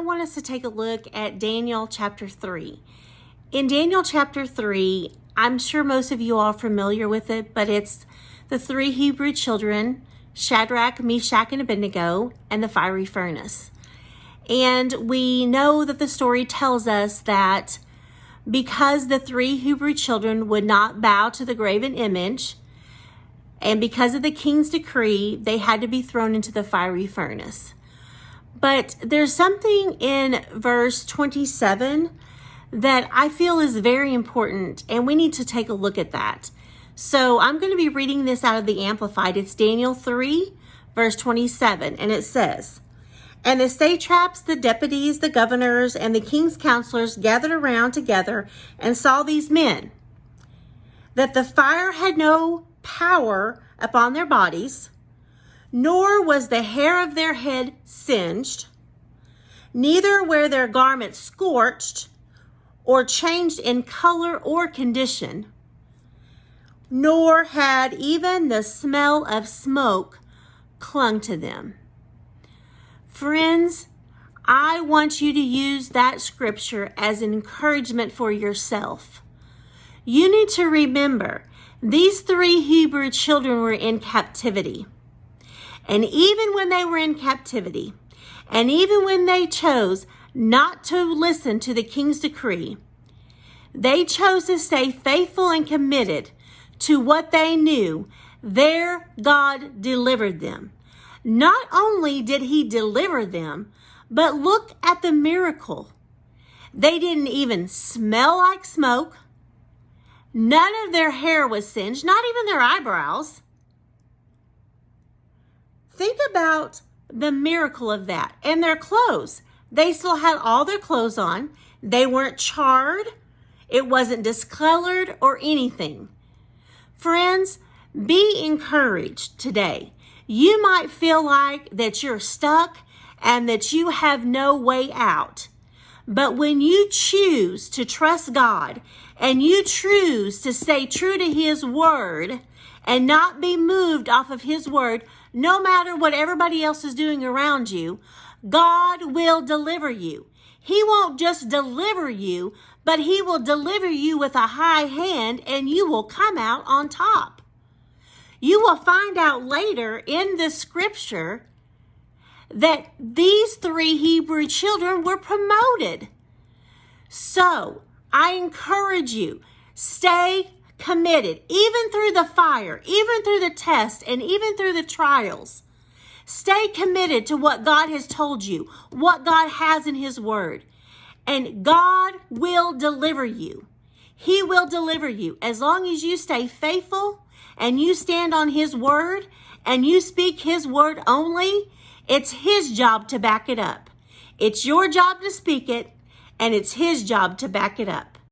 I want us to take a look at Daniel chapter 3. In Daniel chapter 3, I'm sure most of you are familiar with it, but it's the three Hebrew children, Shadrach, Meshach, and Abednego, and the fiery furnace. And we know that the story tells us that because the three Hebrew children would not bow to the graven image, and because of the king's decree, they had to be thrown into the fiery furnace. But there's something in verse 27 that I feel is very important, and we need to take a look at that. So I'm going to be reading this out of the Amplified. It's Daniel 3, verse 27, and it says, "And the satraps, the deputies, the governors, and the king's counselors gathered around together and saw these men, that the fire had no power upon their bodies, nor was the hair of their head singed, neither were their garments scorched or changed in color or condition, nor had even the smell of smoke clung to them." Friends, I want you to use that scripture as an encouragement for yourself. You need to remember, these three Hebrew children were in captivity. And even when they were in captivity, and even when they chose not to listen to the king's decree, they chose to stay faithful and committed to what they knew their God delivered them. Not only did he deliver them, but look at the miracle. They didn't even smell like smoke. None of their hair was singed, not even their eyebrows. Think about the miracle of that. And their clothes. They still had all their clothes on. They weren't charred. It wasn't discolored or anything. Friends, be encouraged today. You might feel like that you're stuck and that you have no way out. But when you choose to trust God and you choose to stay true to his word and not be moved off of his word, no matter what everybody else is doing around you, God will deliver you. He won't just deliver you, but he will deliver you with a high hand and you will come out on top. You will find out later in the scripture that these three Hebrew children were promoted. So I encourage you, stay committed, even through the fire, even through the test, and even through the trials. Stay committed to what God has told you, what God has in his word. And God will deliver you. He will deliver you as long as you stay faithful and you stand on his word and you speak his word only. It's his job to back it up. It's your job to speak it, and it's his job to back it up.